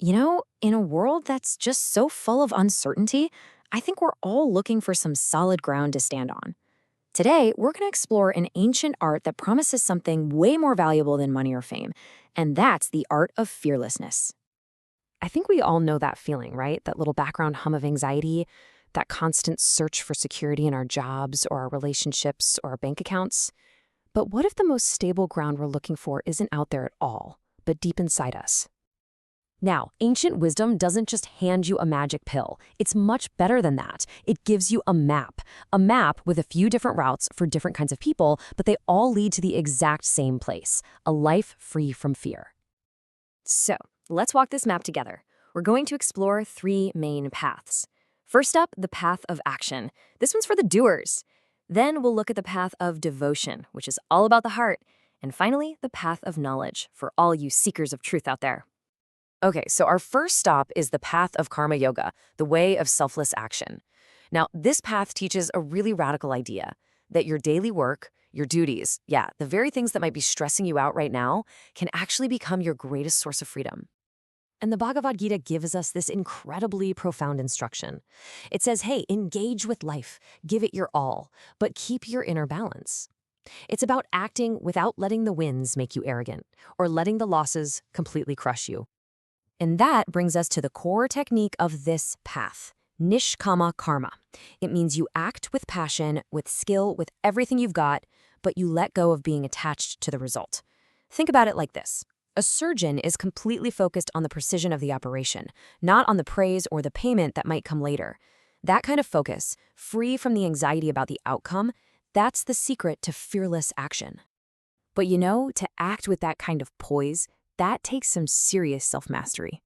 In a world that's just so full of uncertainty, I think we're all looking for some solid ground to stand on. Today, we're going to explore an ancient art that promises something way more valuable than money or fame, and that's the art of fearlessness. I think we all know that feeling, right? That little background hum of anxiety, that constant search for security in our jobs or our relationships or our bank accounts. But what if the most stable ground we're looking for isn't out there at all, but deep inside us? Now, ancient wisdom doesn't just hand you a magic pill. It's much better than that. It gives you a map with a few different routes for different kinds of people, but they all lead to the exact same place, a life free from fear. So, let's walk this map together. We're going to explore three main paths. First up, the path of action. This one's for the doers. Then we'll look at the path of devotion, which is all about the heart. And finally, the path of knowledge for all you seekers of truth out there. Okay, so our first stop is the path of karma yoga, the way of selfless action. Now, this path teaches a really radical idea that your daily work, your duties, the very things that might be stressing you out right now, can actually become your greatest source of freedom. And the Bhagavad Gita gives us this incredibly profound instruction. It says, hey, engage with life, give it your all, but keep your inner balance. It's about acting without letting the wins make you arrogant or letting the losses completely crush you. And that brings us to the core technique of this path, nishkama karma. It means you act with passion, with skill, with everything you've got, but you let go of being attached to the result. Think about it like this. A surgeon is completely focused on the precision of the operation, not on the praise or the payment that might come later. That kind of focus, free from the anxiety about the outcome, that's the secret to fearless action. But to act with that kind of poise, that takes some serious self-mastery.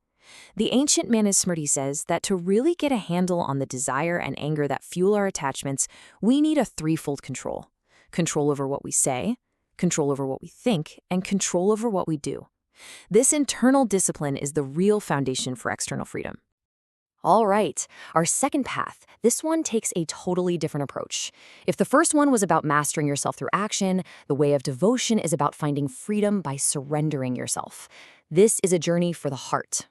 The ancient Manusmriti says that to really get a handle on the desire and anger that fuel our attachments, we need a threefold control. Control over what we say, control over what we think, and control over what we do. This internal discipline is the real foundation for external freedom. All right, our second path, this one takes a totally different approach. If the first one was about mastering yourself through action, the way of devotion is about finding freedom by surrendering yourself. This is a journey for the heart.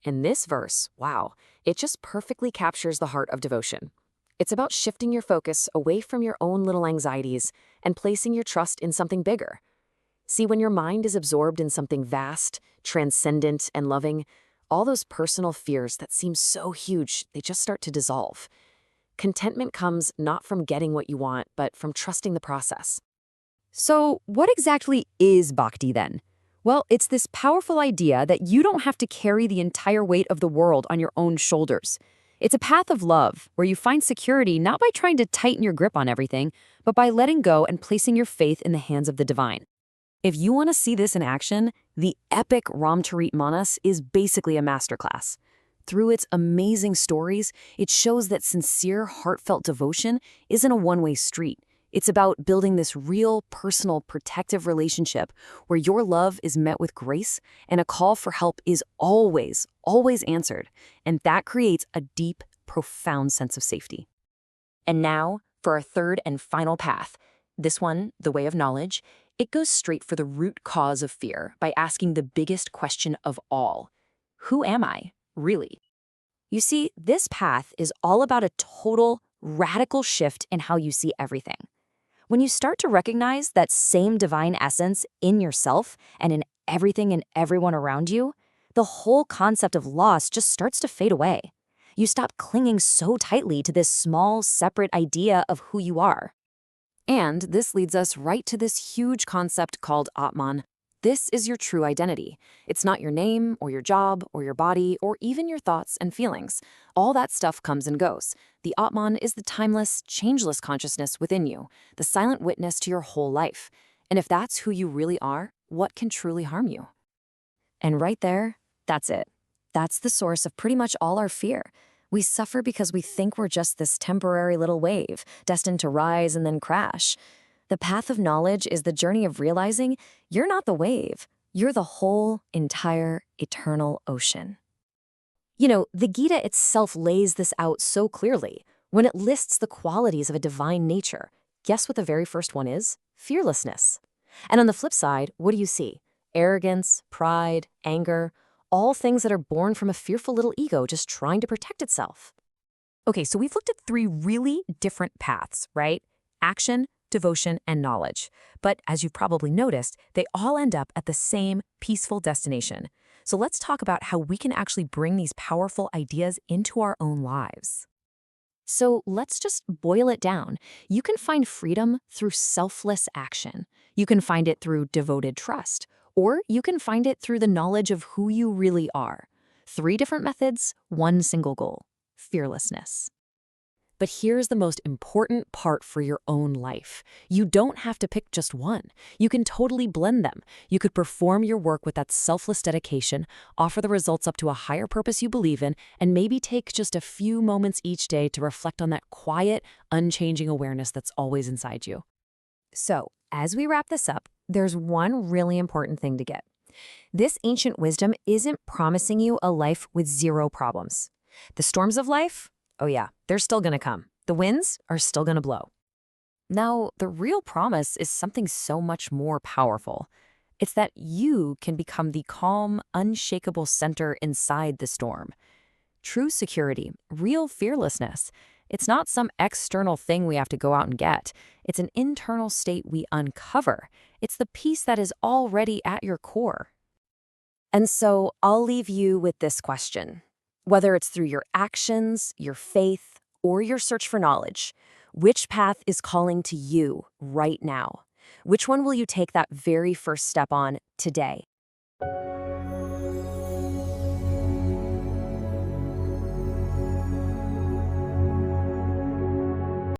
In this verse, wow, it just perfectly captures the heart of devotion. It's about shifting your focus away from your own little anxieties and placing your trust in something bigger. See, when your mind is absorbed in something vast, transcendent, and loving, all those personal fears that seem so huge, they just start to dissolve. Contentment comes not from getting what you want, but from trusting the process. So, what exactly is Bhakti then? Well, it's this powerful idea that you don't have to carry the entire weight of the world on your own shoulders. It's a path of love, where you find security not by trying to tighten your grip on everything, but by letting go and placing your faith in the hands of the divine. If you want to see this in action, the epic Ramcharitmanas is basically a masterclass. Through its amazing stories, it shows that sincere, heartfelt devotion isn't a one-way street. It's about building this real, personal, protective relationship where your love is met with grace and a call for help is always, always answered. And that creates a deep, profound sense of safety. And now, for our third and final path, this one, the way of knowledge, it goes straight for the root cause of fear by asking the biggest question of all. Who am I, really? You see, this path is all about a total, radical shift in how you see everything. When you start to recognize that same divine essence in yourself and in everything and everyone around you, the whole concept of loss just starts to fade away. You stop clinging so tightly to this small, separate idea of who you are. And this leads us right to this huge concept called Atman. This is your true identity. It's not your name or your job or your body or even your thoughts and feelings. All that stuff comes and goes. The Atman is the timeless, changeless consciousness within you, the silent witness to your whole life. And if that's who you really are, what can truly harm you? And right there, that's it. That's the source of pretty much all our fear. We suffer because we think we're just this temporary little wave, destined to rise and then crash. The path of knowledge is the journey of realizing you're not the wave. You're the whole, entire, eternal ocean. The Gita itself lays this out so clearly. When it lists the qualities of a divine nature, guess what the very first one is? Fearlessness. And on the flip side, what do you see? Arrogance, pride, anger, all things that are born from a fearful little ego just trying to protect itself. Okay, so we've looked at three really different paths, right? Action, devotion, and knowledge. But as you've probably noticed, they all end up at the same peaceful destination. So let's talk about how we can actually bring these powerful ideas into our own lives. So let's just boil it down. You can find freedom through selfless action. You can find it through devoted trust, or you can find it through the knowledge of who you really are. Three different methods, one single goal: fearlessness. But here's the most important part for your own life. You don't have to pick just one. You can totally blend them. You could perform your work with that selfless dedication, offer the results up to a higher purpose you believe in, and maybe take just a few moments each day to reflect on that quiet, unchanging awareness that's always inside you. So, as we wrap this up, there's one really important thing to get. This ancient wisdom isn't promising you a life with zero problems. The storms of life, oh yeah, they're still gonna come. The winds are still gonna blow. Now, the real promise is something so much more powerful. It's that you can become the calm, unshakable center inside the storm. True security, real fearlessness. It's not some external thing we have to go out and get. It's an internal state we uncover. It's the peace that is already at your core. And so I'll leave you with this question. Whether it's through your actions, your faith, or your search for knowledge, which path is calling to you right now? Which one will you take that very first step on today?